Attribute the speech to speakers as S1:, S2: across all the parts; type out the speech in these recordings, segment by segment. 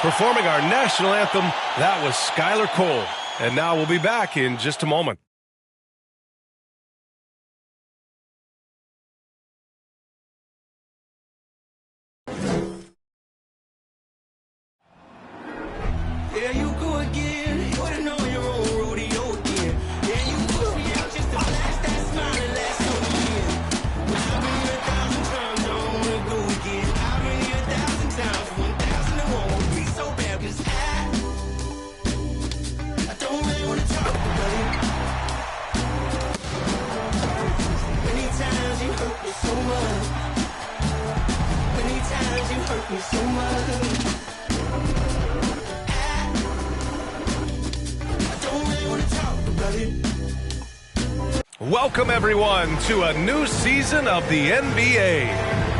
S1: Performing our national anthem, that was Skylar Cole. And now we'll be back in just a moment.
S2: There you go again. You wouldn't know your own rodeo again. Yeah, you put me out just to blast that smile and last so again. I've been here 1,000 times, I don't wanna go again. I've been here 1,000 times, 1,000 it won't be so bad, 'cause I don't really wanna talk about it. Many times you hurt me so much. Many times you hurt me so much.
S1: Welcome, everyone, to a new season of the NBA.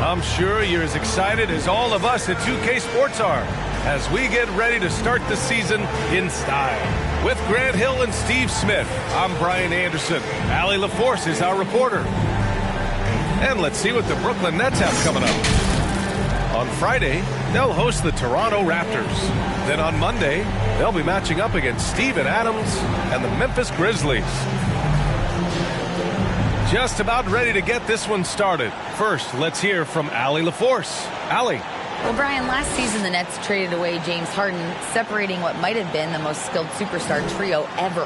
S1: I'm sure you're as excited as all of us at 2K Sports are as we get ready to start the season in style. With Grant Hill and Steve Smith, I'm Brian Anderson. Allie LaForce is our reporter. And let's see what the Brooklyn Nets have coming up. On Friday, they'll host the Toronto Raptors. Then on Monday, they'll be matching up against Steven Adams and the Memphis Grizzlies. Just about ready to get this one started. First, let's hear from Allie LaForce. Allie.
S3: Well, Brian, last season the Nets traded away James Harden, separating what might have been the most skilled superstar trio ever.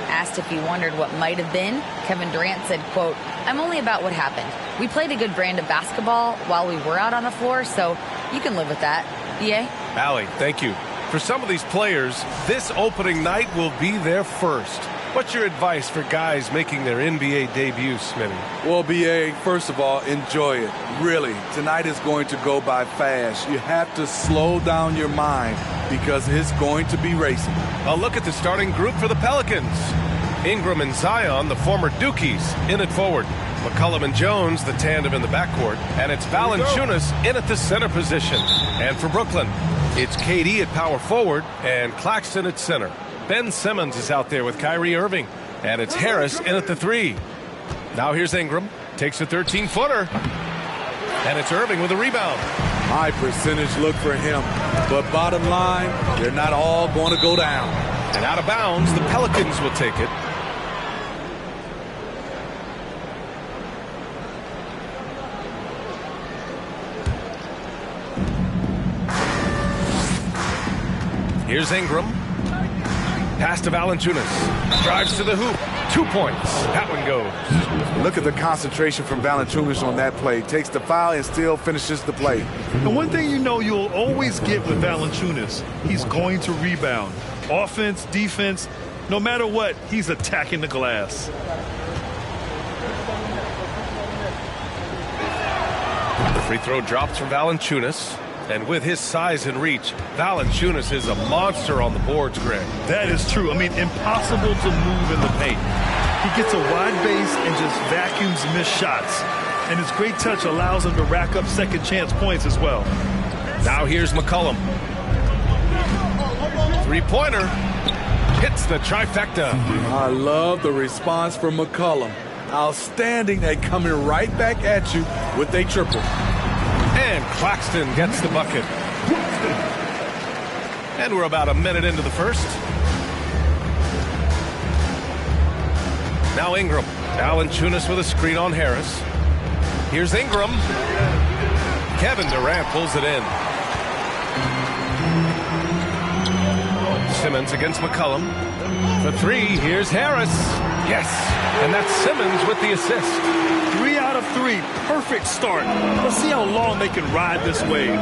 S3: Asked if he wondered what might have been, Kevin Durant said, quote, "I'm only about what happened. We played a good brand of basketball while we were out on the floor, so you can live with that." BA?
S1: Allie, thank you. For some of these players, this opening night will be their first. What's your advice for guys making their NBA debuts, Smitty?
S4: Well, BA, first of all, enjoy it. Really, tonight is going to go by fast. You have to slow down your mind because it's going to be racing.
S1: A look at the starting group for the Pelicans. Ingram and Zion, the former Dukies, in at forward. McCollum and Jones, the tandem in the backcourt. And it's Valanciunas in at the center position. And for Brooklyn, it's KD at power forward and Claxton at center. Ben Simmons is out there with Kyrie Irving. And it's Harris in at the 3. Now here's Ingram. Takes a 13-footer. And it's Irving with a rebound.
S4: High percentage look for him. But bottom line, they're not all going to go down.
S1: And out of bounds, the Pelicans will take it. Here's Ingram. Pass to Valanciunas. Drives to the hoop. 2 points. That one goes.
S4: Look at the concentration from Valanciunas on that play. Takes the foul and still finishes the play.
S5: And one thing you know you'll always get with Valanciunas, he's going to rebound. Offense, defense, no matter what, he's attacking the glass.
S1: The free throw drops from Valanciunas. And with his size and reach, Valanciunas is a monster on the boards, Greg.
S5: That is true. I mean, impossible to move in the paint. He gets a wide base and just vacuums missed shots. And his great touch allows him to rack up second chance points as well.
S1: Now here's McCollum. Three-pointer. Hits the trifecta.
S4: I love the response from McCollum. Outstanding at coming right back at you with a triple.
S1: And Claxton gets the bucket. And we're about a minute into the first. Now Ingram. Valanciunas with a screen on Harris. Here's Ingram. Kevin Durant pulls it in. Simmons against McCollum. For 3, here's Harris. Yes, and that's Simmons with the assist.
S5: 3 out of 3, perfect start. Let's see how long they can ride this wave.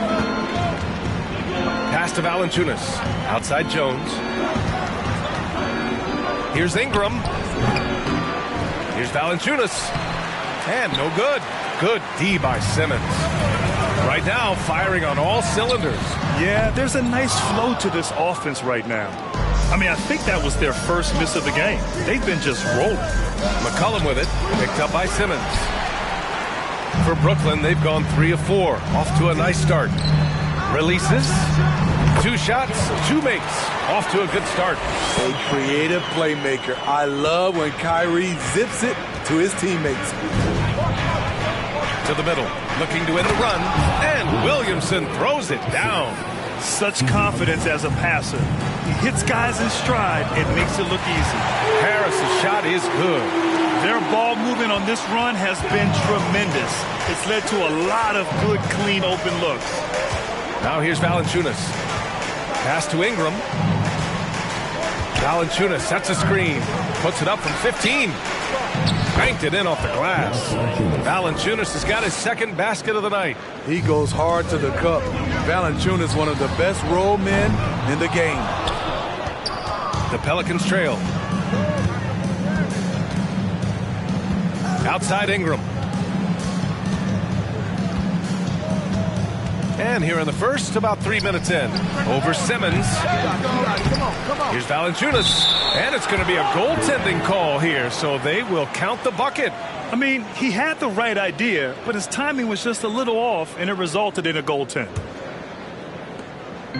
S1: Pass to Valanciunas. Outside Jones. Here's Ingram. Here's Valanciunas. And no good. Good D by Simmons. Right now, firing on all cylinders.
S5: Yeah, there's a nice flow to this offense right now. I mean, I think that was their first miss of the game. They've been just rolling.
S1: McCollum with it, picked up by Simmons. For Brooklyn, they've gone 3 of 4, off to a nice start. Releases, 2 shots, 2 makes, off to a good start.
S4: A creative playmaker. I love when Kyrie zips it to his teammates.
S1: To the middle, looking to end the run, and Williamson throws it down.
S5: Such confidence as a passer. He hits guys in stride and makes it look easy.
S1: Harris's shot is good.
S5: Their ball movement on this run has been tremendous. It's led to a lot of good, clean, open looks.
S1: Now here's Valanciunas. Pass to Ingram. Valanciunas sets a screen. Puts it up from 15. Banked it in off the glass. Valanciunas has got his second basket of the night.
S4: He goes hard to the cup. Valanciunas, one of the best roll men in the game.
S1: The Pelicans trail. Outside Ingram. And here in the first, about 3 minutes in. Over Simmons. Here's Valanciunas. And it's going to be a goaltending call here, so they will count the bucket.
S5: I mean, he had the right idea, but his timing was just a little off, and it resulted in a goaltend.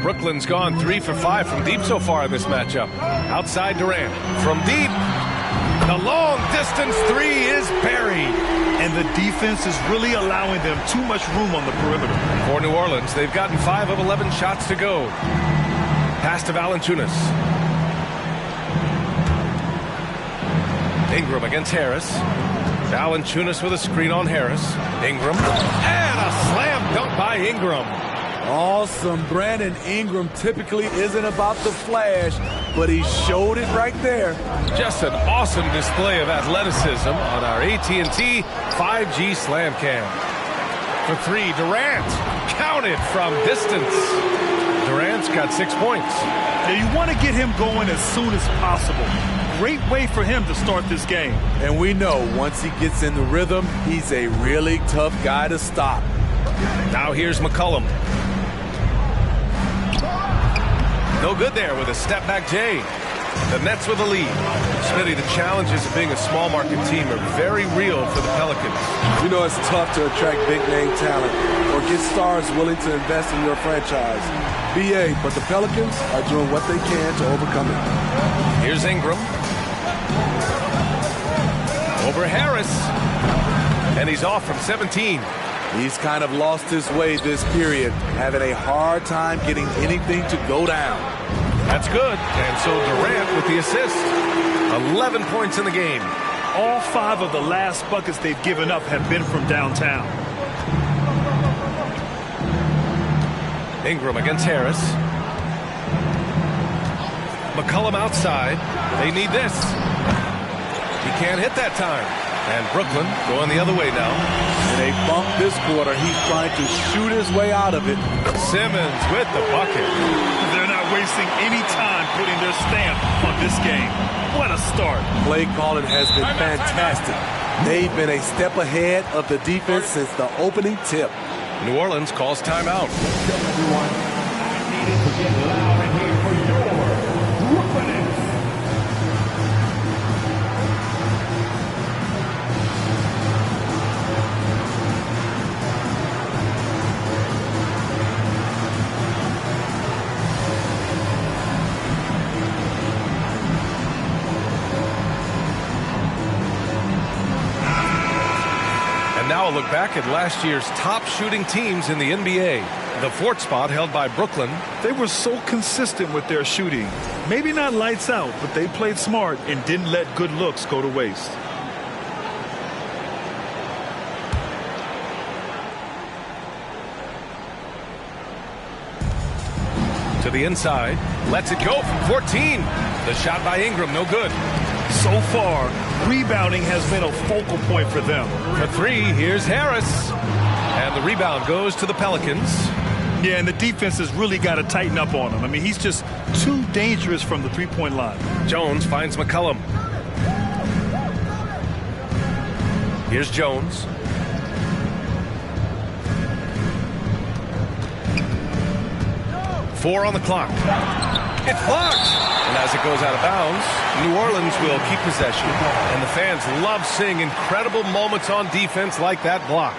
S1: Brooklyn's gone 3 for 5 from deep so far in this matchup. Outside Durant. From deep. The long distance three is buried.
S5: And the defense is really allowing them too much room on the perimeter.
S1: For New Orleans, they've gotten 5 of 11 shots to go. Pass to Valanciunas. Ingram against Harris. Valanciunas with a screen on Harris. Ingram. And a slam dunk by Ingram.
S4: Awesome. Brandon Ingram typically isn't about the flash, but he showed it right there.
S1: Just an awesome display of athleticism on our AT&T 5G Slam Cam. For 3, Durant. Counted from distance. Durant's got 6 points.
S5: Now you want to get him going as soon as possible. Great way for him to start this game.
S4: And we know once he gets in the rhythm, he's a really tough guy to stop.
S1: Now here's McCollum. No good there with a step-back J. The Nets with the lead. Smitty, the challenges of being a small market team are very real for the Pelicans.
S6: You know it's tough to attract big-name talent or get stars willing to invest in your franchise. BA, but the Pelicans are doing what they can to overcome it.
S1: Here's Ingram. Over Harris. And he's off from 17.
S4: He's kind of lost his way this period, having a hard time getting anything to go down.
S1: That's good. And so Durant with the assist. 11 points in the game.
S5: All 5 of the last buckets they've given up have been from downtown.
S1: Ingram against Harris. McCollum outside. They need this. He can't hit that time. And Brooklyn going the other way now.
S4: In a bump this quarter, he's trying to shoot his way out of it.
S1: Simmons with the bucket.
S5: They're not wasting any time putting their stamp on this game. What a start.
S4: Play calling has been fantastic. They've been a step ahead of the defense since the opening tip.
S1: New Orleans calls timeout. Now a look back at last year's top shooting teams in the NBA. The 4th spot held by Brooklyn.
S5: They were so consistent with their shooting. Maybe not lights out, but they played smart and didn't let good looks go to waste.
S1: To the inside. Lets it go from 14. The shot by Ingram, no good.
S5: So far, rebounding has been a focal point for them.
S1: For 3, here's Harris. And the rebound goes to the Pelicans.
S5: Yeah, and the defense has really got to tighten up on him. I mean, he's just too dangerous from the three-point line.
S1: Jones finds McCollum. Here's Jones. Four on the clock. It's blocked. And as it goes out of bounds, New Orleans will keep possession. And the fans love seeing incredible moments on defense like that block.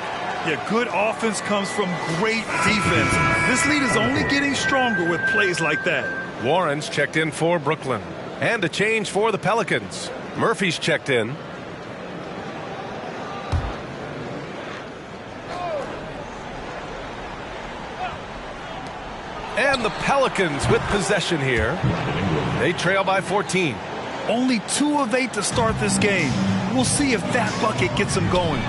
S5: Yeah, good offense comes from great defense. This lead is only getting stronger with plays like that.
S1: Warren's checked in for Brooklyn. And a change for the Pelicans. Murphy's checked in. And the Pelicans with possession here. They trail by 14.
S5: Only 2 of 8 to start this game. We'll see if that bucket gets them going.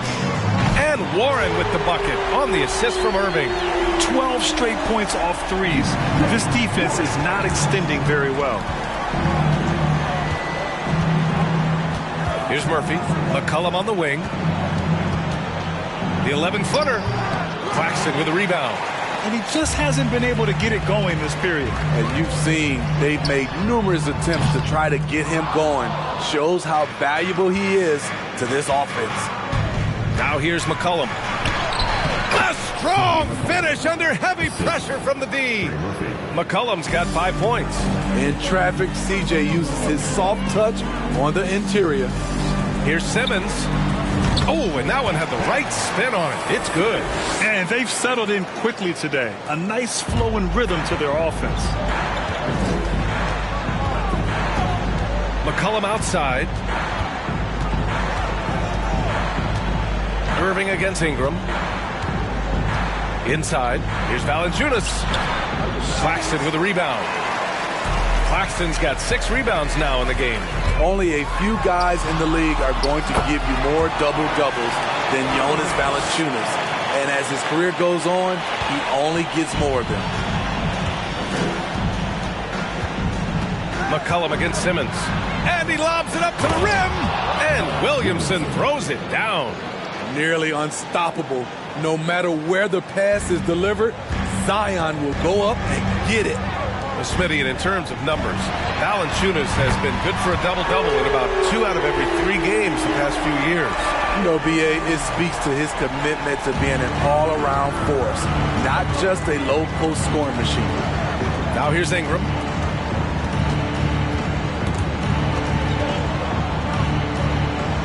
S1: And Warren with the bucket on the assist from Irving.
S5: 12 straight points off threes. This defense is not extending very well.
S1: Here's Murphy. McCollum on the wing. The 11-footer. Claxton with a rebound.
S5: And he just hasn't been able to get it going this period.
S4: As you've seen, they've made numerous attempts to try to get him going. Shows how valuable he is to this offense.
S1: Now here's McCollum. A strong finish under heavy pressure from the D. McCollum's got 5 points.
S4: In traffic, CJ uses his soft touch on the interior.
S1: Here's Simmons. Oh, and that one had the right spin on it. It's good.
S5: And they've settled in quickly today. A nice flow and rhythm to their offense.
S1: McCollum outside. Irving against Ingram. Inside. Here's Valanciunas. Claxton with a rebound. Claxton's got 6 rebounds now in the game.
S4: Only a few guys in the league are going to give you more double-doubles than Jonas Valanciunas. And as his career goes on, he only gets more of them.
S1: McCollum against Simmons. And he lobs it up to the rim. And Williamson throws it down.
S4: Nearly unstoppable. No matter where the pass is delivered, Zion will go up and get it.
S1: Smitty, and in terms of numbers, Valanciunas has been good for a double-double in about 2 out of every 3 games the past few years.
S4: You know, B.A., it speaks to his commitment to being an all-around force, not just a low-post scoring machine.
S1: Now here's Ingram.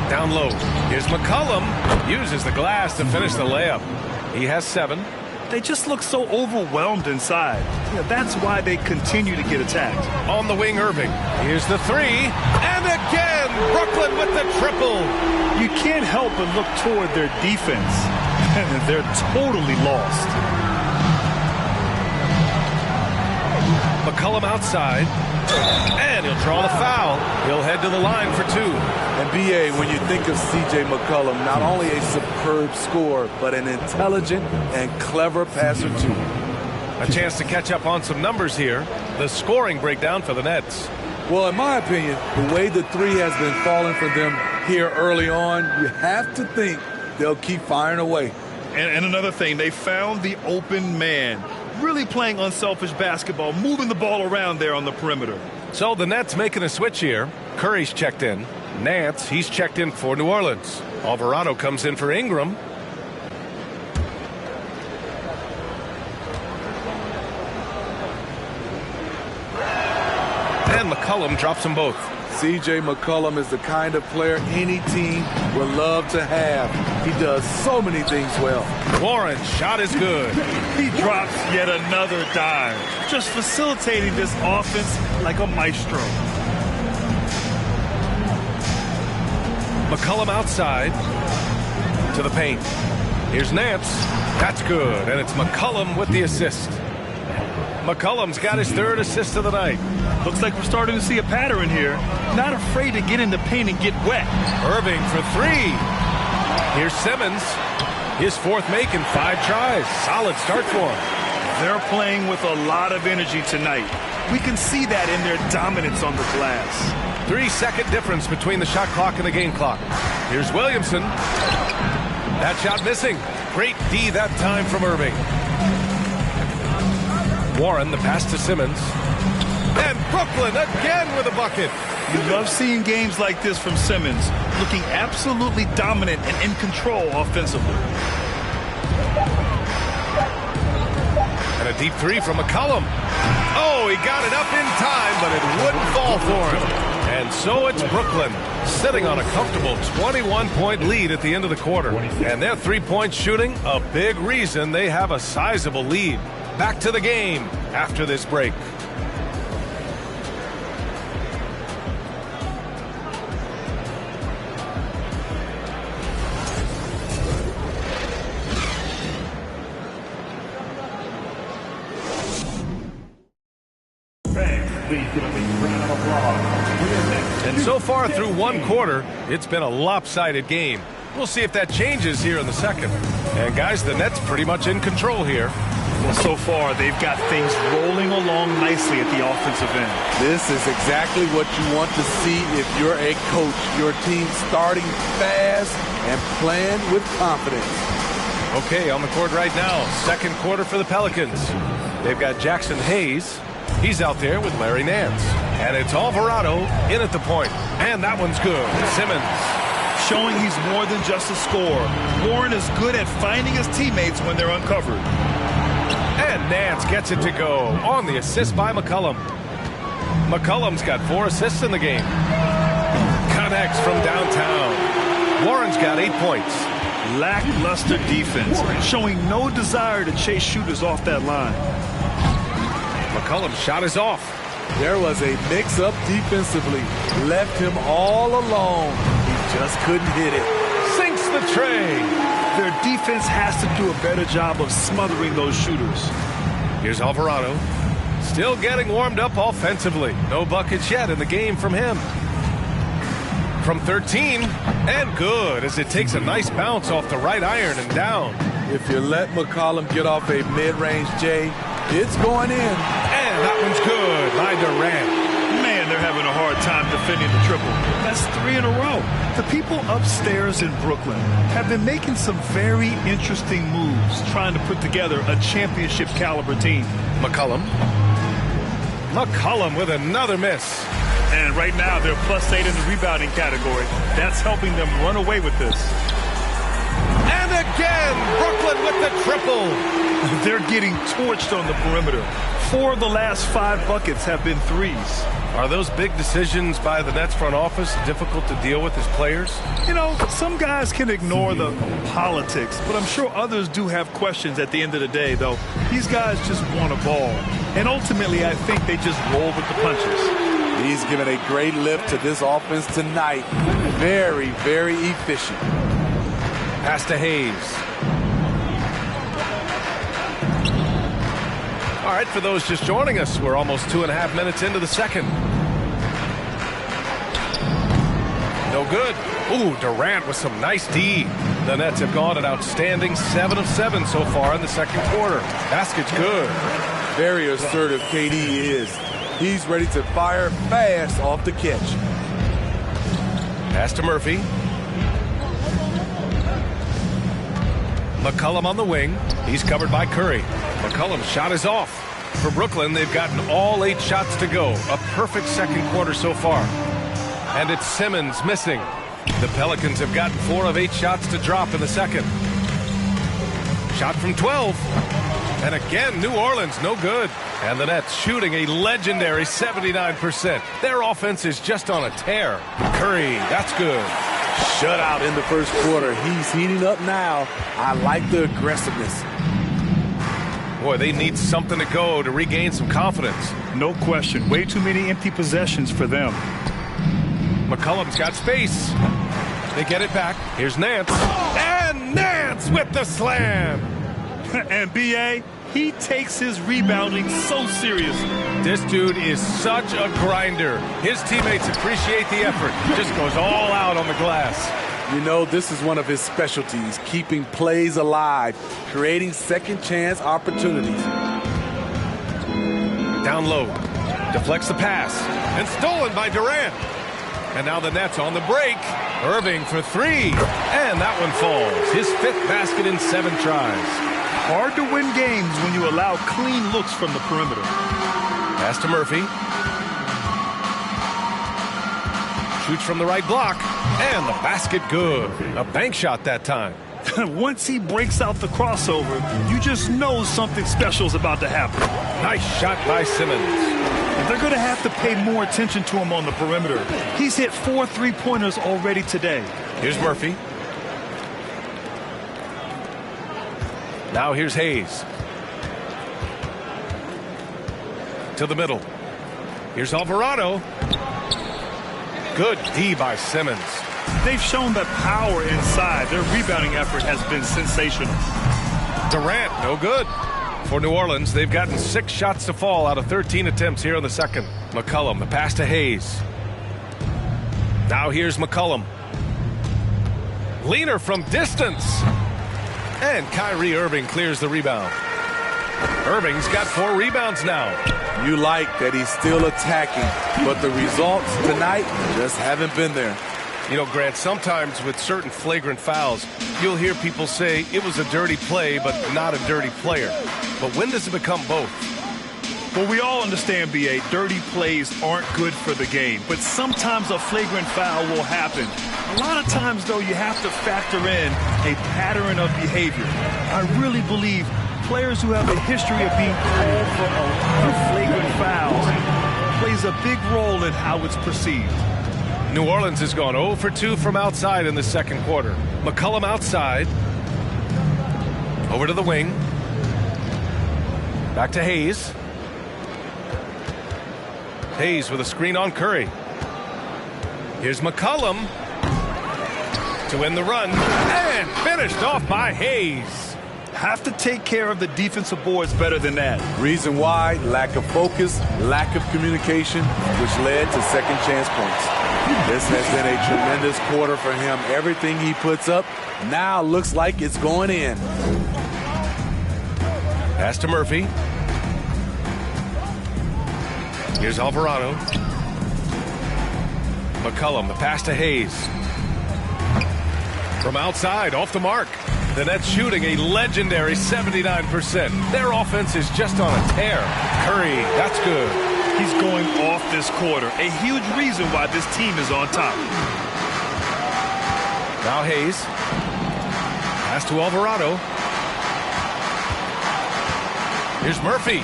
S1: Down low. Here's McCollum. Uses the glass to finish the layup. He has 7.
S5: They just look so overwhelmed inside. That's why they continue to get attacked.
S1: On the wing, Irving. Here's the 3. And again, Brooklyn with the triple.
S5: You can't help but look toward their defense. They're totally lost.
S1: McCollum outside. And he'll draw the foul. He'll head to the line for 2.
S4: And B.A., when you think of C.J. McCollum, not only a superb scorer, but an intelligent and clever passer, too.
S1: A chance to catch up on some numbers here. The scoring breakdown for the Nets.
S4: Well, in my opinion, the way the 3 has been falling for them here early on, you have to think they'll keep firing away.
S5: And another thing, they found the open man. Really playing unselfish basketball, moving the ball around there on the perimeter.
S1: So the Nets making a switch here. Curry's checked in. Nance, he's checked in for New Orleans. Alvarado comes in for Ingram. And McCollum drops them both.
S4: C.J. McCollum is the kind of player any team would love to have. He does so many things well.
S1: Warren's shot is good.
S5: He drops yet another dime, just facilitating this offense like a maestro.
S1: McCollum outside to the paint. Here's Nance. That's good, and it's McCollum with the assist. McCollum's got his 3rd assist of the night.
S5: Looks like we're starting to see a pattern here. Not afraid to get in the paint and get wet.
S1: Irving for 3. Here's Simmons. His 4th make in 5 tries. Solid start for him.
S5: They're playing with a lot of energy tonight. We can see that in their dominance on the glass.
S1: 3-second difference between the shot clock and the game clock. Here's Williamson. That shot missing. Great D that time from Irving. Warren, the pass to Simmons. And Brooklyn again with a bucket.
S5: You love seeing games like this from Simmons, looking absolutely dominant and in control offensively.
S1: And a deep 3 from McCollum. Oh, he got it up in time, but it wouldn't fall for him. And so it's Brooklyn sitting on a comfortable 21-point lead at the end of the quarter. And their 3-point shooting, a big reason they have a sizable lead. Back to the game after this break. And so far through one quarter, it's been a lopsided game. We'll see if that changes here in the second. And guys, the Nets pretty much in control here.
S5: Well, so far, they've got things rolling along nicely at the offensive end.
S4: This is exactly what you want to see if you're a coach. Your team starting fast and playing with confidence.
S1: Okay, on the court right now, second quarter for the Pelicans. They've got Jackson Hayes. He's out there with Larry Nance. And it's Alvarado in at the point. And that one's good. Simmons.
S5: Showing he's more than just a scorer. Warren is good at finding his teammates when they're uncovered.
S1: And Nance gets it to go on the assist by McCollum. McCollum's got 4 assists in the game. Connects from downtown. Warren's got 8 points.
S5: Lackluster defense, showing no desire to chase shooters off that line.
S1: McCollum's shot is off.
S4: There was a mix-up defensively. Left him all alone. He just couldn't hit it.
S1: Sinks the tray.
S5: Their defense has to do a better job of smothering those shooters.
S1: Here's Alvarado. Still getting warmed up offensively. No buckets yet in the game from him. From 13, and good as it takes a nice bounce off the right iron and down.
S4: If you let McCollum get off a mid-range J, it's going in.
S1: And that one's good by Durant.
S5: Man, they're having a hard time defending the triple. That's 3 in a row. The people upstairs in Brooklyn have been making some very interesting moves, trying to put together a championship caliber team.
S1: McCollum with another miss.
S5: And right now, they're +8 in the rebounding category. That's helping them run away with this.
S1: And again, Brooklyn with the triple.
S5: They're getting torched on the perimeter. 4 of the last 5 buckets have been threes.
S1: Are those big decisions by the Nets front office difficult to deal with as players?
S5: You know, some guys can ignore the politics, but I'm sure others do have questions at the end of the day, though. These guys just want a ball. And ultimately, I think they just roll with the punches.
S4: He's given a great lift to this offense tonight. Very, very efficient.
S1: Pass to Hayes. All right, for those just joining us, we're almost 2.5 minutes into the second. No good. Ooh, Durant with some nice D. The Nets have gone an outstanding 7 of 7 so far in the second quarter. Basket's good.
S4: Very assertive KD is. He's ready to fire fast off the catch.
S1: Pass to Murphy. McCollum on the wing. He's covered by Curry. McCollum's shot is off. For Brooklyn, they've gotten all 8 shots to go. A perfect second quarter so far. And it's Simmons missing. The Pelicans have gotten 4 of 8 shots to drop in the second. Shot from 12. And again, New Orleans, no good. And the Nets shooting a legendary 79%. Their offense is just on a tear. Curry, that's good.
S4: Shutout in the first quarter. He's heating up now. I like the aggressiveness.
S1: Boy, they need something to go to regain some confidence.
S5: No question. Way too many empty possessions for them.
S1: McCollum's got space. They get it back. Here's Nance. And Nance with the slam.
S5: And B.A., he takes his rebounding so seriously.
S1: This dude is such a grinder. His teammates appreciate the effort. Just goes all out on the glass.
S4: You know, this is one of his specialties, keeping plays alive, creating second chance opportunities.
S1: Down low. Deflects the pass. And stolen by Durant. And now the Nets on the break. Irving for 3. And that one falls. His 5th basket in 7 tries.
S5: Hard to win games when you allow clean looks from the perimeter.
S1: Pass to Murphy. Shoots from the right block. And the basket good. A bank shot that time.
S5: Once he breaks out the crossover, you just know something special is about to happen.
S1: Nice shot by Simmons.
S5: They're going to have to pay more attention to him on the perimeter. He's hit 4 3-pointers already today.
S1: Here's Murphy. Now here's Hayes. To the middle. Here's Alvarado. Good D by Simmons.
S5: They've shown that power inside. Their rebounding effort has been sensational.
S1: Durant, no good. For New Orleans, they've gotten 6 shots to fall out of 13 attempts here in the second. McCollum, the pass to Hayes. Now here's McCollum. Leaner from distance. And Kyrie Irving clears the rebound. Irving's got 4 rebounds now.
S4: You like that he's still attacking, but the results tonight just haven't been there.
S1: You know, Grant, sometimes with certain flagrant fouls, you'll hear people say it was a dirty play, but not a dirty player. But when does it become both?
S5: Well, we all understand, B.A., dirty plays aren't good for the game, but sometimes a flagrant foul will happen. A lot of times, though, you have to factor in a pattern of behavior. I really believe players who have a history of being called for a lot of flagrant fouls plays a big role in how it's perceived.
S1: New Orleans has gone 0 for 2 from outside in the second quarter. McCollum outside. Over to the wing. Back to Hayes. Hayes with a screen on Curry. Here's McCollum to win the run. And finished off by Hayes.
S5: Have to take care of the defensive boards better than that.
S4: Reason why: lack of focus, lack of communication, which led to second chance points. This has been a tremendous quarter for him. Everything he puts up now looks like it's going in.
S1: Pass to Murphy. Here's Alvarado. McCollum, the pass to Hayes. From outside, off the mark. The Nets shooting a legendary 79%. Their offense is just on a tear. Curry, that's good.
S5: He's going off this quarter. A huge reason why this team is on top.
S1: Now Hayes. Pass to Alvarado. Here's Murphy.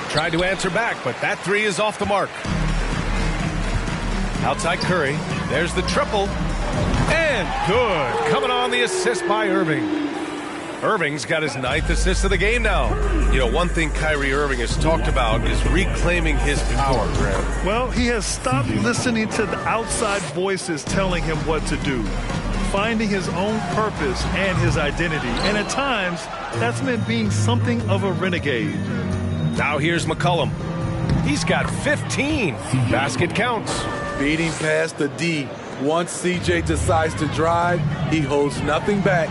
S1: Tried to answer back, but that 3 is off the mark. Outside Curry. There's the triple. And good. Coming on the assist by Irving. Irving's got his 9th assist of the game now. You know, one thing Kyrie Irving has talked about is reclaiming his power, Grant.
S5: Well, he has stopped listening to the outside voices telling him what to do, finding his own purpose and his identity. And at times, that's meant being something of a renegade.
S1: Now here's McCollum. He's got 15. Basket counts.
S4: Beating past the D. Once CJ decides to drive, he holds nothing back.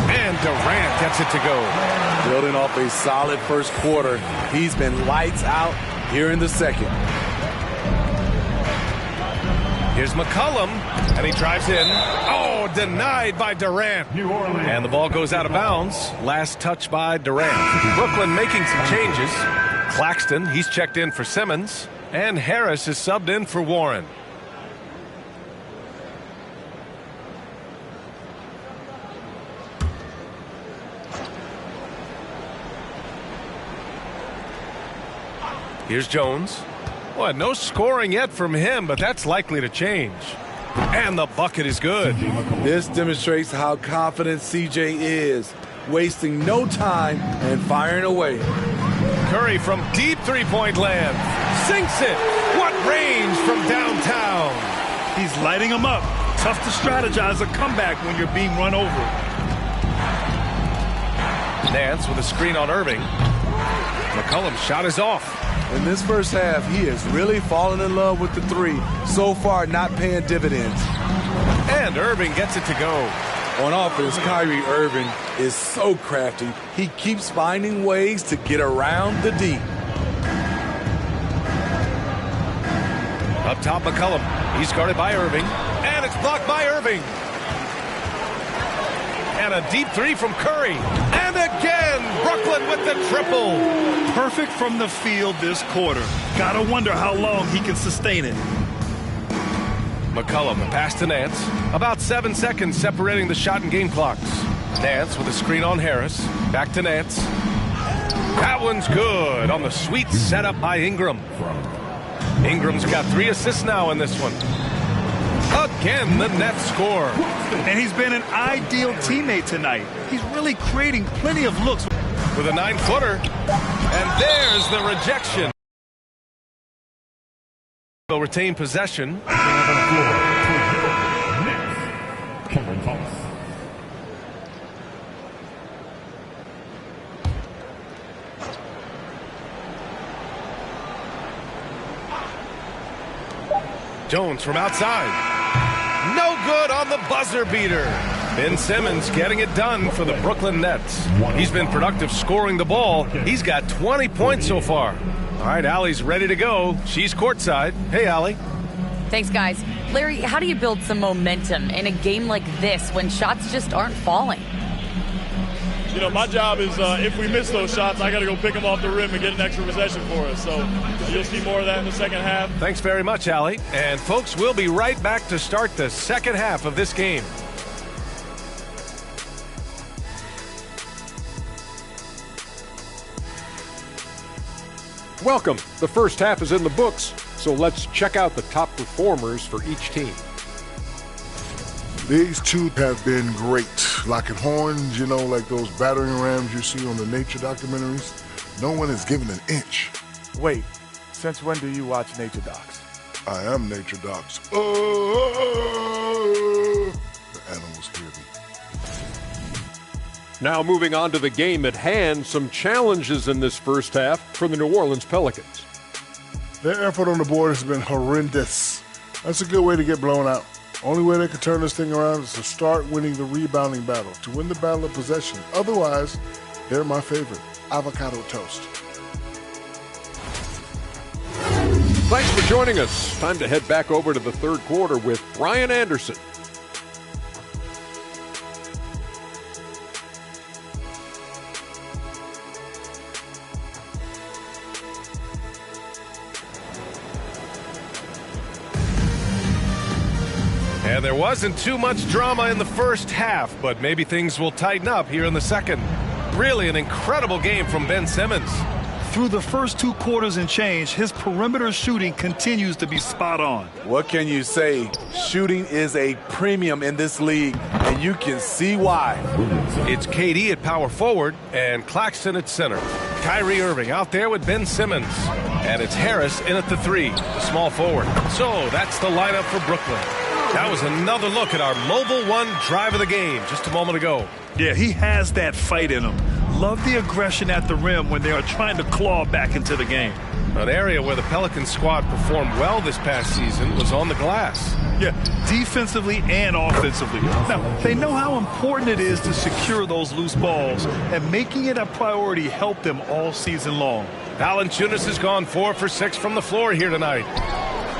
S1: And Durant gets it to go.
S4: Building off a solid first quarter, he's been lights out here in the second.
S1: Here's McCollum, and he drives in. Oh, denied by Durant. And the ball goes out of bounds. Last touch by Durant. Brooklyn making some changes. Claxton, he's checked in for Simmons. And Harris is subbed in for Warren. Here's Jones. Well, no scoring yet from him, but that's likely to change. And the bucket is good.
S4: This demonstrates how confident CJ is, wasting no time and firing away.
S1: Curry from deep three-point land. Sinks it. What range from downtown.
S5: He's lighting them up. Tough to strategize a comeback when you're being run over.
S1: Nance with a screen on Irving. McCollum's shot is off.
S4: In this first half, he has really fallen in love with the 3. So far, not paying dividends.
S1: And Irving gets it to go.
S4: On offense, Kyrie Irving is so crafty. He keeps finding ways to get around the D.
S1: Up top, McCollum. He's guarded by Irving. And it's blocked by Irving. And a deep 3 from Curry. And again, Brooklyn with the triple.
S5: Perfect from the field this quarter. Gotta wonder how long he can sustain it.
S1: McCollum, the pass to Nance. About 7 seconds separating the shot and game clocks. Nance with a screen on Harris. Back to Nance. That one's good on the sweet setup by Ingram. Ingram's got 3 assists now in this one. Again, the Nets score.
S5: And he's been an ideal teammate tonight. He's really creating plenty of looks.
S1: With a 9-footer. And there's the rejection. They'll retain possession. Jones from outside. No good on the buzzer beater. Ben Simmons getting it done for the Brooklyn Nets. He's been productive scoring the ball. He's got 20 points so far. All right, Allie's ready to go. She's courtside. Hey, Allie.
S3: Thanks, guys. Larry, how do you build some momentum in a game like this when shots just aren't falling?
S7: You know, my job is if we miss those shots, I got to go pick them off the rim and get an extra possession for us. So you'll see more of that in the second half.
S1: Thanks very much, Allie. And, folks, we'll be right back to start the second half of this game.
S8: Welcome. The first half is in the books, so let's check out the top performers for each team.
S9: These two have been great. Locking horns, you know, like those battering rams you see on the nature documentaries. No one is given an inch.
S10: Wait, since when do you watch nature docs?
S9: I am nature docs. The animals hear me.
S8: Now moving on to the game at hand, some challenges in this first half for the New Orleans Pelicans.
S9: Their effort on the board has been horrendous. That's a good way to get blown out. Only way they can turn this thing around is to start winning the rebounding battle, to win the battle of possession. Otherwise, they're my favorite, avocado toast.
S8: Thanks for joining us. Time to head back over to the third quarter with Brian Anderson.
S1: And there wasn't too much drama in the first half, but maybe things will tighten up here in the second. Really an incredible game from Ben Simmons.
S5: Through the first 2 quarters and change, his perimeter shooting continues to be spot on.
S4: What can you say? Shooting is a premium in this league, and you can see why.
S1: It's KD at power forward and Claxton at center. Kyrie Irving out there with Ben Simmons. And it's Harris in at the 3, the small forward. So that's the lineup for Brooklyn. That was another look at our Mobile One drive of the game just a moment ago.
S5: Yeah, he has that fight in him. Love the aggression at the rim when they are trying to claw back into the game.
S1: An area where the Pelicans squad performed well this past season was on the glass.
S5: Yeah, defensively and offensively. Now, they know how important it is to secure those loose balls, and making it a priority helped them all season long.
S1: Valanciunas has gone 4 for 6 from the floor here tonight.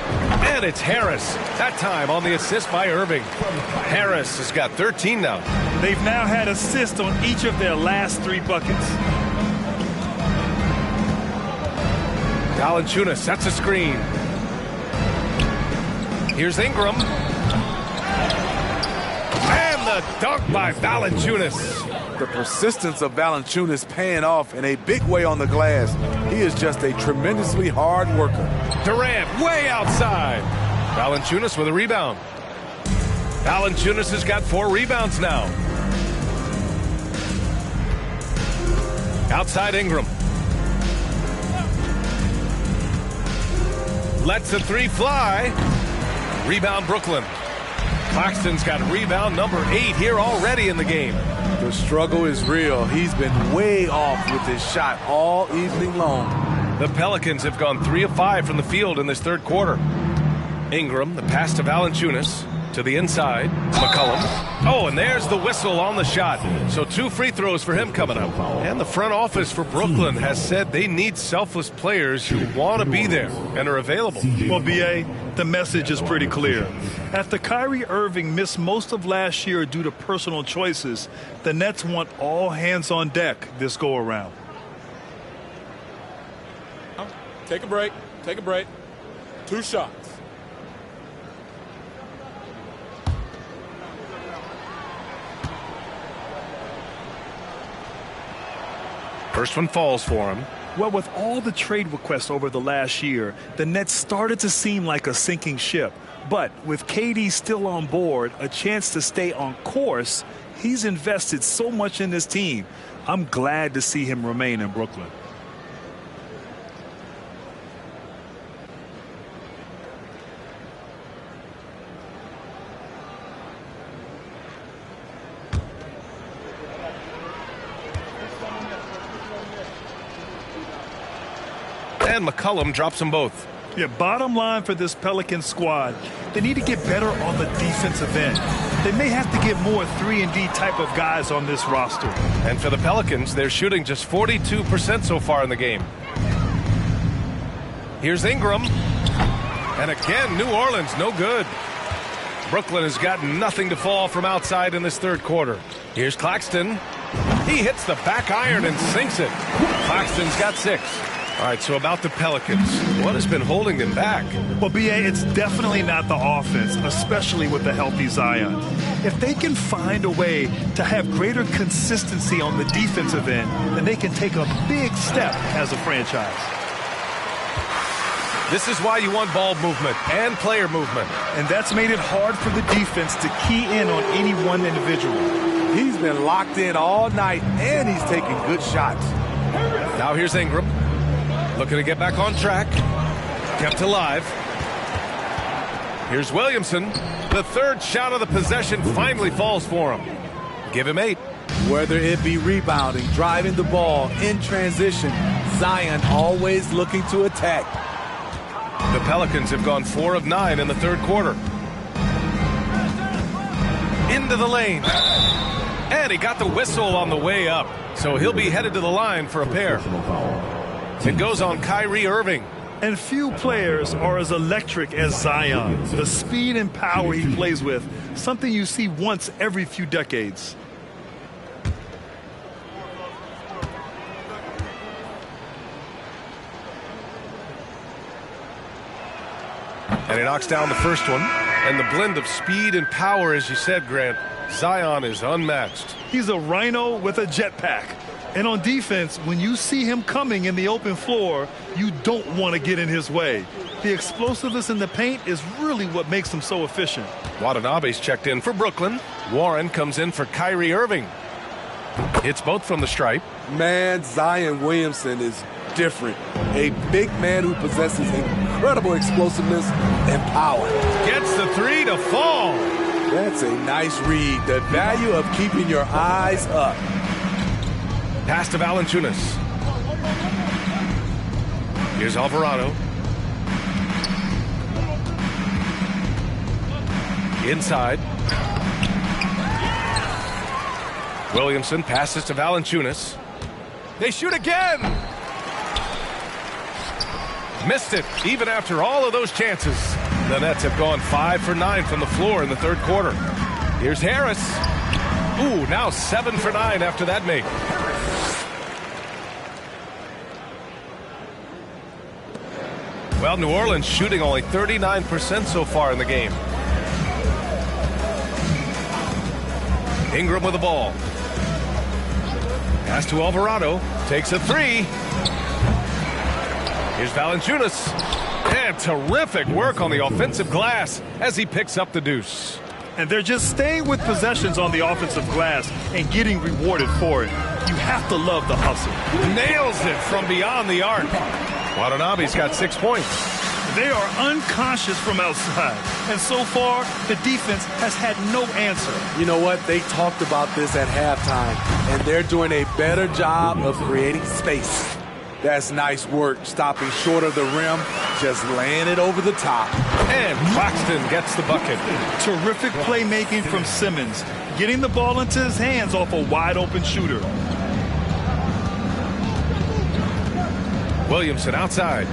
S1: And it's Harris, that time on the assist by Irving. Harris has got 13 now.
S5: They've now had assists on each of their last 3 buckets.
S1: Valanciunas sets a screen. Here's Ingram. And the dunk by Valanciunas.
S4: The persistence of Valanciunas paying off in a big way on the glass. He is just a tremendously hard worker.
S1: Durant way outside. Valanciunas with a rebound. Valanciunas has got 4 rebounds now. Outside Ingram. Lets the 3 fly. Rebound Brooklyn. Claxton's got rebound number 8 here already in the game.
S4: The struggle is real. He's been way off with his shot all evening long.
S1: The Pelicans have gone 3 of 5 from the field in this third quarter. Ingram, the pass to Valanciunas, to the inside, McCollum. Oh, and there's the whistle on the shot. So 2 free throws for him coming up. And the front office for Brooklyn has said they need selfless players who want to be there and are available.
S5: Well, B.A., the message is pretty clear. After Kyrie Irving missed most of last year due to personal choices, the Nets want all hands on deck this go-around.
S7: Take a break. Take a break. 2 shots.
S1: First one falls for him.
S5: Well, with all the trade requests over the last year, the Nets started to seem like a sinking ship. But with KD still on board, a chance to stay on course, he's invested so much in this team. I'm glad to see him remain in Brooklyn.
S1: And McCollum drops them both.
S5: Yeah, bottom line for this Pelican squad, they need to get better on the defensive end. They may have to get more 3-and-D type of guys on this roster.
S1: And for the Pelicans, they're shooting just 42% so far in the game. Here's Ingram. And again, New Orleans, no good. Brooklyn has got nothing to fall from outside in this third quarter. Here's Claxton. He hits the back iron and sinks it. Claxton's got 6. All right, so about the Pelicans, what has been holding them back?
S5: Well, B.A., it's definitely not the offense, especially with the healthy Zion. If they can find a way to have greater consistency on the defensive end, then they can take a big step as a franchise.
S1: This is why you want ball movement and player movement.
S5: And that's made it hard for the defense to key in on any one individual.
S6: He's been locked in all night, and he's taking good shots.
S1: Now here's Ingram. Looking to get back on track. Kept alive. Here's Williamson. The third shot of the possession finally falls for him. Give him 8.
S4: Whether it be rebounding, driving the ball, in transition, Zion always looking to attack.
S1: The Pelicans have gone 4 of 9 in the third quarter. Into the lane. And he got the whistle on the way up. So he'll be headed to the line for a pair. It goes on Kyrie Irving.
S5: And few players are as electric as Zion. The speed and power he plays with, something you see once every few decades.
S1: And he knocks down the first one. And the blend of speed and power, as you said, Grant, Zion is unmatched.
S5: He's a rhino with a jetpack. And on defense, when you see him coming in the open floor, you don't want to get in his way. The explosiveness in the paint is really what makes him so efficient.
S1: Watanabe's checked in for Brooklyn. Warren comes in for Kyrie Irving. Hits both from the stripe.
S6: Man, Zion Williamson is different. A big man who possesses incredible explosiveness and power.
S1: Gets the 3 to fall.
S6: That's a nice read. The value of keeping your eyes up.
S1: Pass to Valanciunas. Here's Alvarado. Inside. Williamson passes to Valanciunas. They shoot again. Missed it, even after all of those chances. The Nets have gone 5 for 9 from the floor in the third quarter. Here's Harris. Ooh, now 7 for 9 after that make. Well, New Orleans shooting only 39% so far in the game. Ingram with the ball. Pass to Alvarado. Takes a 3. Here's Valanciunas. And terrific work on the offensive glass as he picks up the deuce.
S5: And they're just staying with possessions on the offensive glass and getting rewarded for it. You have to love the hustle.
S1: Nails it from beyond the arc. Watanabe's got 6 points.
S5: They are unconscious from outside. And so far, the defense has had no answer.
S6: You know what? They talked about this at halftime, and they're doing a better job of creating space. That's nice work, stopping short of the rim, just laying it over the top.
S1: And Claxton gets the bucket.
S5: Terrific playmaking from Simmons, getting the ball into his hands off a wide-open shooter.
S1: Williamson outside.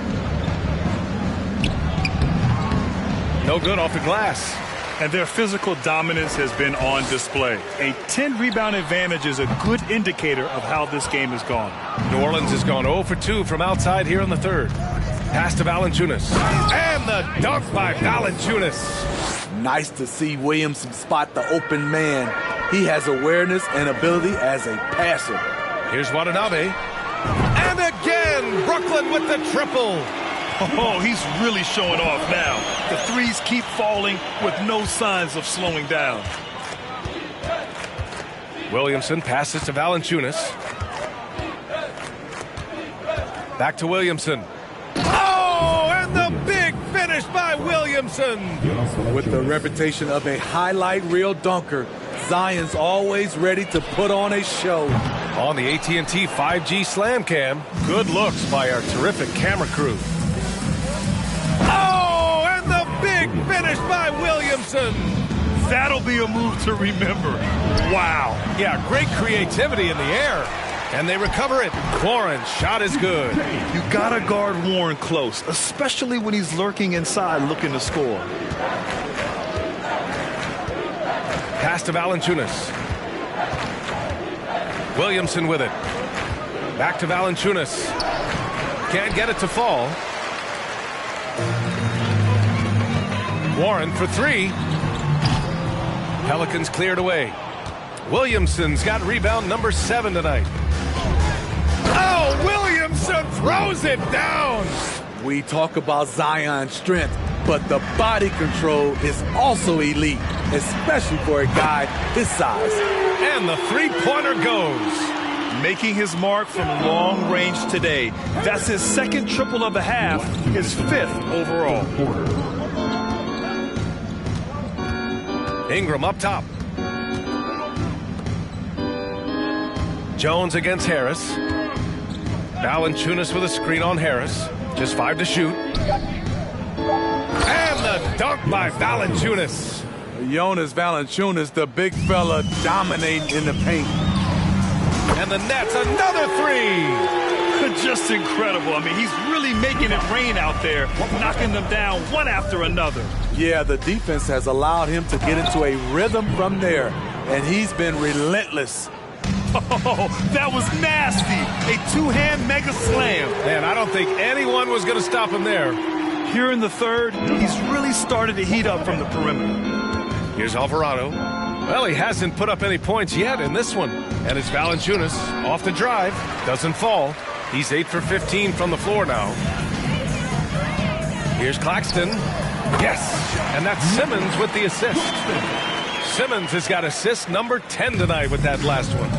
S1: No good off the glass.
S5: And their physical dominance has been on display. A 10-rebound advantage is a good indicator of how this game has gone.
S1: New Orleans has gone 0 for 2 from outside here in the third. Pass to Valanciunas. And the dunk by Valanciunas.
S6: Nice to see Williamson spot the open man. He has awareness and ability as a passer.
S1: Here's Watanabe. And again, Brooklyn with the triple.
S5: Oh, he's really showing off now. The threes keep falling with no signs of slowing down.
S1: Williamson passes to Valanciunas. Back to Williamson. Oh, and the big finish by Williamson.
S6: With the reputation of a highlight reel dunker, Zion's always ready to put on a show.
S1: On the AT&T 5G Slam Cam, good looks by our terrific camera crew. Oh, and the big finish by Williamson.
S5: That'll be a move to remember. Wow.
S1: Yeah, great creativity in the air. And they recover it. Warren's shot is good.
S5: You gotta guard Warren close, especially when he's lurking inside looking to score.
S1: Pass to Valanciunas. Williamson with it. Back to Valanciunas. Can't get it to fall. Warren for three. Pelicans cleared away. Williamson's got rebound number 7 tonight. Oh, Williamson throws it down.
S6: We talk about Zion's strength, but the body control is also elite, especially for a guy his size.
S1: And the three-pointer goes.
S5: Making his mark from long range today. That's his second triple of the half, his 5th overall.
S1: Ingram up top. Jones against Harris. Valanciunas with a screen on Harris. Just 5 to shoot. And the dunk by Valanciunas.
S6: Jonas Valanciunas, the big fella, dominating in the paint.
S1: And the Nets, another three.
S5: Just incredible. I mean, he's really making it rain out there, knocking them down one after another.
S6: Yeah, the defense has allowed him to get into a rhythm from there, and he's been relentless.
S5: Oh, that was nasty. A two-hand mega slam.
S1: Man, I don't think anyone was going to stop him there.
S5: Here in the third, he's really started to heat up from the perimeter.
S1: Here's Alvarado. Well, he hasn't put up any points yet in this one. And it's Valanciunas off the drive. Doesn't fall. He's 8 for 15 from the floor now. Here's Claxton. Yes. And that's Simmons with the assist. Simmons has got assist number 10 tonight with that last one.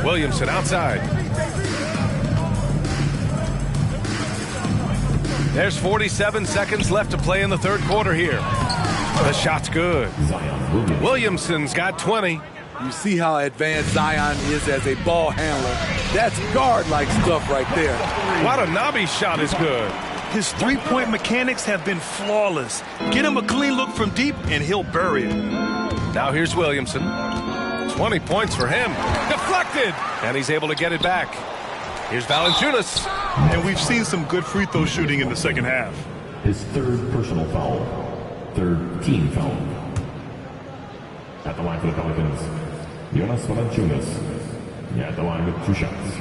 S1: Williamson outside. There's 47 seconds left to play in the third quarter here. The shot's good. Williamson's got 20.
S6: You see how advanced Zion is as a ball handler. That's guard-like stuff right there.
S1: Watanabe's shot is good.
S5: His three-point mechanics have been flawless. Get him a clean look from deep, and he'll bury it.
S1: Now here's Williamson. 20 points for him. Deflected! And he's able to get it back. Here's Valanciunas.
S5: And we've seen some good free throw shooting in the second half.
S11: His third personal foul. Third team foul. At the line for the Pelicans, Jonas Valanciunas. At the line with 2 shots.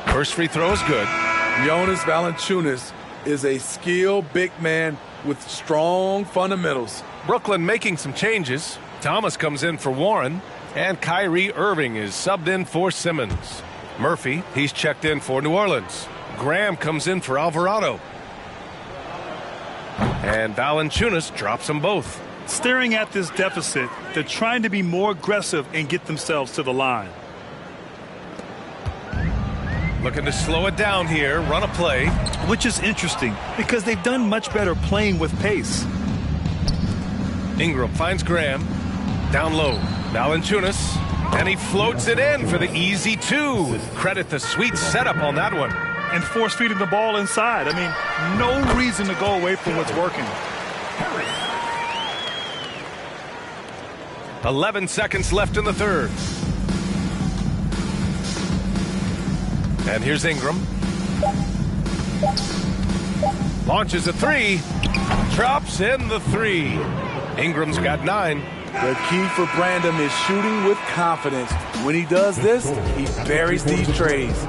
S1: First free throw is good.
S6: Jonas Valanciunas is a skilled big man with strong fundamentals.
S1: Brooklyn making some changes. Thomas comes in for Warren, and Kyrie Irving is subbed in for Simmons. Murphy, he's checked in for New Orleans. Graham comes in for Alvarado. And Valanciunas drops them both.
S5: Staring at this deficit, they're trying to be more aggressive and get themselves to the line.
S1: Looking to slow it down here, run a play.
S5: Which is interesting because they've done much better playing with pace.
S1: Ingram finds Graham. Down low. Valanciunas. And he floats it in for the easy 2. Credit the sweet setup on that one.
S5: And force feeding the ball inside. I mean, no reason to go away from what's working.
S1: 11 seconds left in the third. And here's Ingram. Launches a 3. Drops in the 3. Ingram's got 9.
S6: The key for Brandon is shooting with confidence. When he does this, he buries these trays.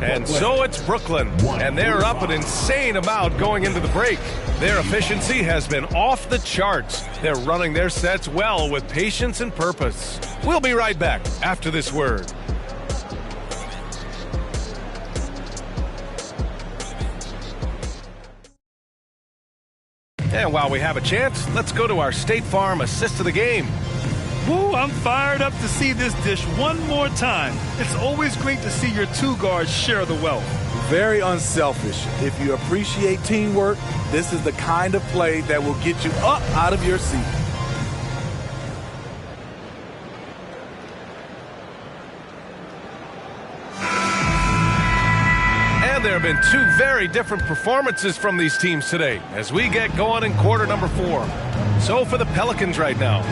S1: And so it's Brooklyn, and they're up an insane amount going into the break. Their efficiency has been off the charts. They're running their sets well with patience and purpose. We'll be right back after this word. And while we have a chance, let's go to our State Farm assist of the game.
S5: Woo, I'm fired up to see this dish one more time. It's always great to see your two guards share the wealth.
S6: Very unselfish. If you appreciate teamwork, this is the kind of play that will get you up out of your seat.
S1: And there have been two very different performances from these teams today as we get going in quarter number 4. So for the Pelicans right now,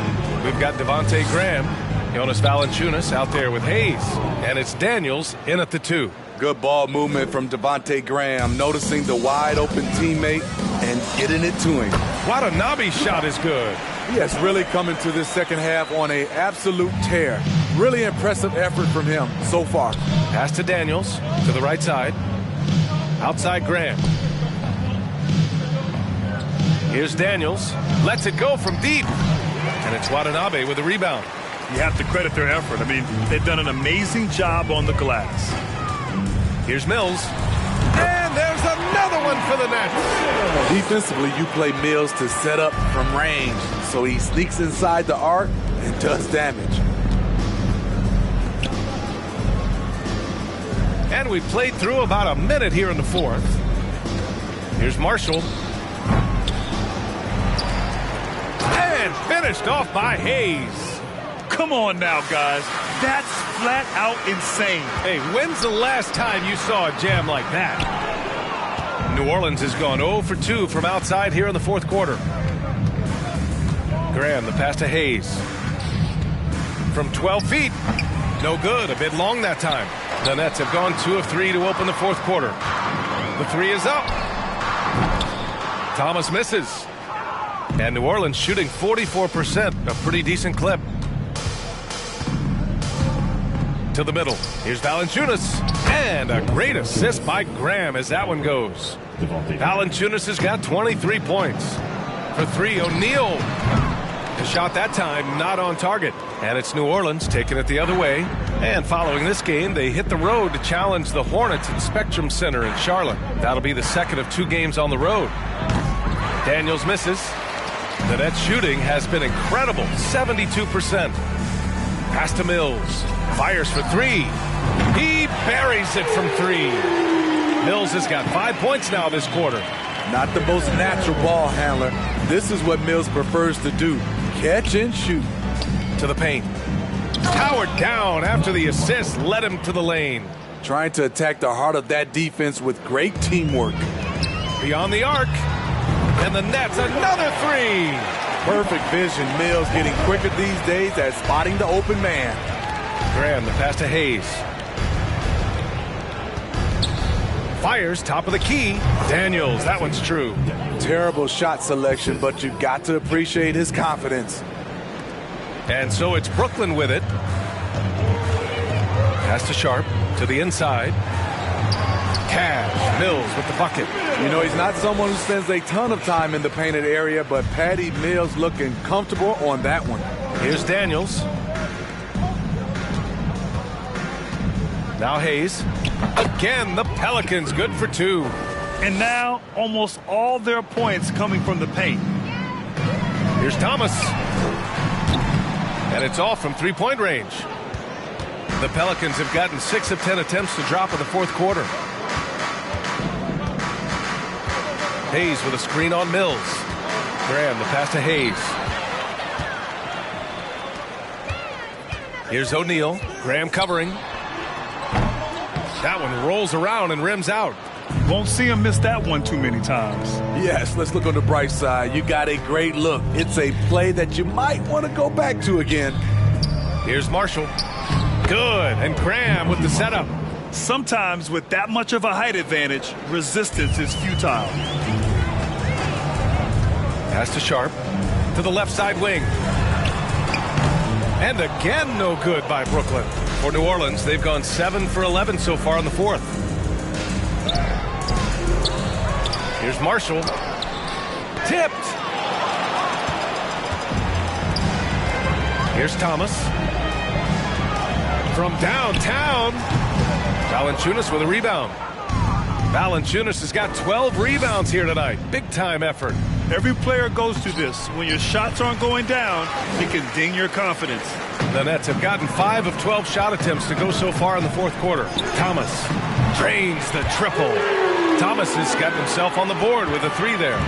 S1: we've got Devontae Graham, Jonas Valanciunas out there with Hayes, and it's Daniels in at the 2.
S6: Good ball movement from Devontae Graham, noticing the wide-open teammate and getting it to him.
S1: Watanabe's shot is good.
S6: He has really come into this second half on an absolute tear. Really impressive effort from him so far.
S1: Pass to Daniels, to the right side. Outside Graham. Here's Daniels. Lets it go from deep. And it's Watanabe with the rebound.
S5: You have to credit their effort. I mean, they've done an amazing job on the glass.
S1: Here's Mills. And there's another one for the Nets.
S6: Defensively, you play Mills to set up from range, so he sneaks inside the arc and does damage.
S1: And we've played through about a minute here in the 4th. Here's Marshall. And finished off by Hayes.
S5: Come on now, guys. That's flat out insane.
S1: Hey, when's the last time you saw a jam like that? New Orleans has gone 0 for 2 from outside here in the 4th quarter. Graham, the pass to Hayes. From 12 feet. No good. A bit long that time. The Nets have gone 2 of 3 to open the 4th quarter. The 3 is up. Thomas misses. And New Orleans shooting 44%, a pretty decent clip. To the middle. Here's Valanciunas. And a great assist by Graham as that one goes. Valanciunas has got 23 points. For 3, O'Neal. The shot that time not on target. And it's New Orleans taking it the other way. And following this game, they hit the road to challenge the Hornets at Spectrum Center in Charlotte. That'll be the second of 2 games on the road. Daniels misses. The Nets shooting has been incredible, 72%. Pass to Mills. Fires for 3. He buries it from 3. Mills has got 5 points now this quarter.
S6: Not the most natural ball handler. This is what Mills prefers to do. Catch and shoot.
S1: To the paint. Powered down after the assist led him to the lane.
S6: Trying to attack the heart of that defense with great teamwork.
S1: Beyond the arc. And the Nets, another 3.
S6: Perfect vision. Mills getting quicker these days at spotting the open man.
S1: Graham, the pass to Hayes. Fires, top of the key. Daniels, that one's true.
S6: Terrible shot selection, but you've got to appreciate his confidence.
S1: And so it's Brooklyn with it. Pass to Sharp, to the inside. Cash, Mills with the bucket.
S6: You know, he's not someone who spends a ton of time in the painted area, but Patty Mills looking comfortable on that one.
S1: Here's Daniels. Now Hayes. Again, the Pelicans good for 2.
S5: And now almost all their points coming from the paint.
S1: Here's Thomas. And it's off from 3-point range. The Pelicans have gotten 6 of 10 attempts to drop in the 4th quarter. Hayes with a screen on Mills. Graham, the pass to Hayes. Here's O'Neal. Graham covering. That one rolls around and rims out.
S5: Won't see him miss that one too many times.
S6: Yes, let's look on the bright side. You got a great look. It's a play that you might want to go back to again.
S1: Here's Marshall. Good. And Graham with the setup.
S5: Sometimes with that much of a height advantage, resistance is futile.
S1: Pass to Sharp. To the left side wing. And again, no good by Brooklyn. For New Orleans, they've gone 7 for 11 so far in the 4th. Here's Marshall. Tipped. Here's Thomas. From downtown. Valanciunas with a rebound. Valanciunas has got 12 rebounds here tonight. Big time effort.
S5: Every player goes through this. When your shots aren't going down, it can ding your confidence.
S1: The Nets have gotten 5 of 12 shot attempts to go so far in the fourth quarter. Thomas drains the triple. Thomas has got himself on the board with a 3 there.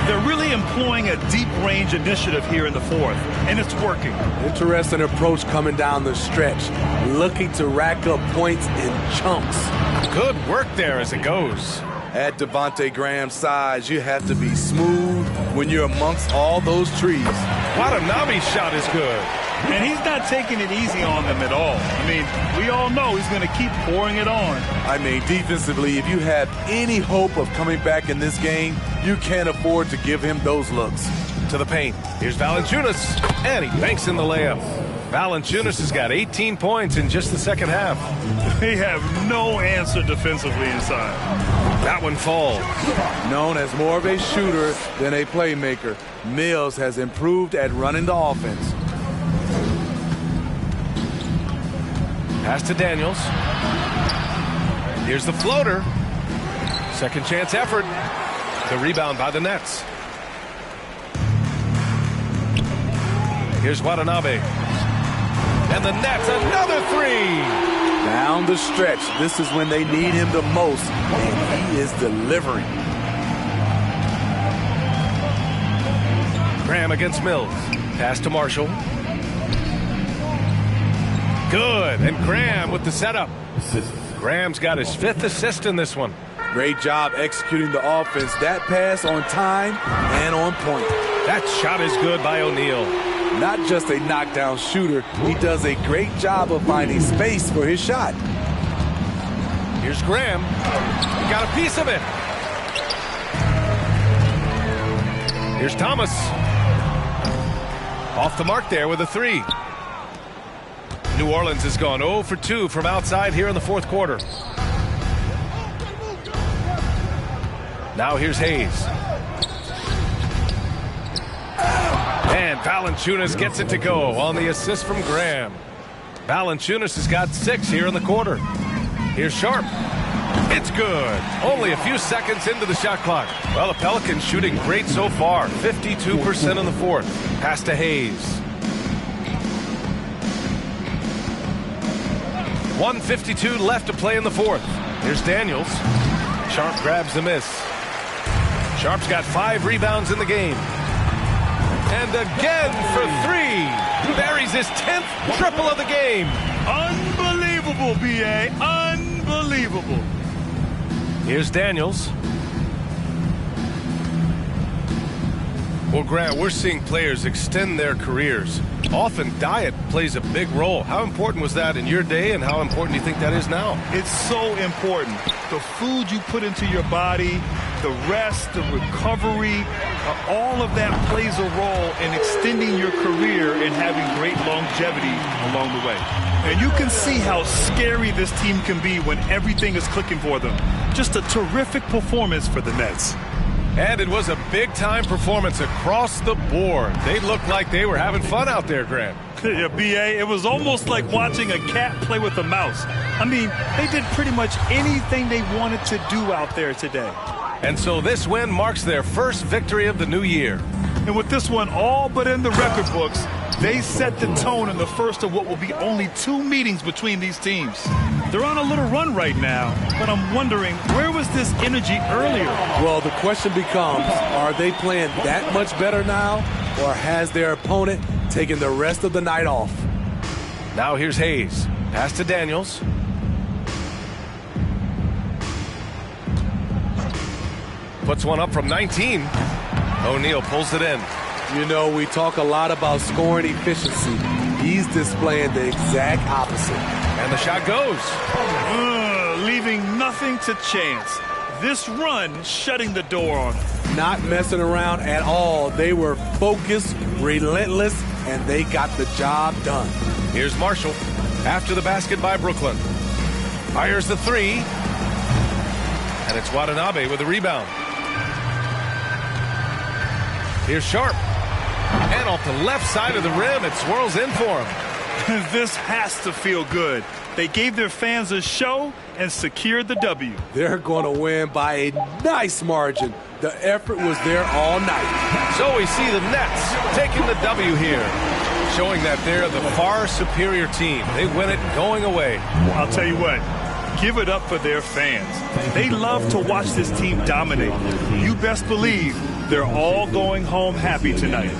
S5: They're really employing a deep range initiative here in the fourth, and it's working.
S6: Interesting approach coming down the stretch, looking to rack up points in chunks.
S1: Good work there as it goes.
S6: At Devontae Graham's size, you have to be smooth when you're amongst all those trees.
S1: Watanabe's shot is good.
S5: And he's not taking it easy on them at all. I mean, we all know he's going to keep pouring it on.
S6: I mean, defensively, if you have any hope of coming back in this game, you can't afford to give him those looks.
S1: To the paint. Here's Valanciunas, and he banks in the layup. Valanciunas has got 18 points in just the second half.
S5: They have no answer defensively inside.
S1: That one falls.
S6: Known as more of a shooter than a playmaker, Mills has improved at running the offense.
S1: Pass to Daniels. Here's the floater. Second chance effort. The rebound by the Nets. Here's Watanabe. And the Nets, another 3.
S6: Down the stretch, this is when they need him the most, and he is delivering.
S1: Graham against Mills. Pass to Marshall. Good, and Graham with the setup. Graham's got his 5th assist in this one.
S6: Great job executing the offense. That pass on time and on point.
S1: That shot is good by O'Neal.
S6: Not just a knockdown shooter, he does a great job of finding space for his shot.
S1: Here's Graham. He got a piece of it. Here's Thomas. Off the mark there with a 3. New Orleans has gone 0 for 2 from outside here in the fourth quarter. Now here's Hayes. And Valanciunas gets it to go on the assist from Graham. Valanciunas has got 6 here in the quarter. Here's Sharp. It's good. Only a few seconds into the shot clock. Well, the Pelicans shooting great so far. 52% in the fourth. Pass to Hayes. 1:52 left to play in the fourth. Here's Daniels. Sharp grabs the miss. Sharp's got 5 rebounds in the game. And again for 3. Buries his 10th triple of the game.
S5: Unbelievable, B.A. Unbelievable.
S1: Here's Daniels. Well, Grant, we're seeing players extend their careers. Often diet plays a big role. How important was that in your day, and how important do you think that is now?
S5: It's so important. The food you put into your body, the rest, the recovery, all of that plays a role in extending your career and having great longevity along the way. And you can see how scary this team can be when everything is clicking for them. Just a terrific performance for the Nets.
S1: And it was a big-time performance across the board. They looked like they were having fun out there, Grant.
S5: Yeah, B.A., it was almost like watching a cat play with a mouse. I mean, they did pretty much anything they wanted to do out there today.
S1: And so this win marks their first victory of the new year.
S5: And with this one all but in the record books, they set the tone in the first of what will be only 2 meetings between these teams. They're on a little run right now, but I'm wondering, where was this energy earlier?
S6: Well, the question becomes, are they playing that much better now, or has their opponent taken the rest of the night off?
S1: Now here's Hayes. Pass to Daniels. Puts one up from 19. O'Neal pulls it in.
S6: You know, we talk a lot about scoring efficiency. He's displaying the exact opposite.
S1: And the shot goes.
S5: Leaving nothing to chance. This run shutting the door on him.
S6: Not messing around at all. They were focused, relentless, and they got the job done.
S1: Here's Marshall. After the basket by Brooklyn. Fires the 3. And it's Watanabe with the rebound. Here's Sharp. And off the left side of the rim, it swirls in for him.
S5: This has to feel good. They gave their fans a show and secured the W.
S6: They're going to win by a nice margin. The effort was there all night.
S1: So we see the Nets taking the W here, showing that they're the far superior team. They win it going away.
S5: I'll tell you what, give it up for their fans. They love to watch this team dominate. You best believe they're all going home happy tonight.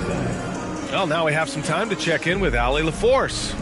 S1: Well, now we have some time to check in with Allie LaForce.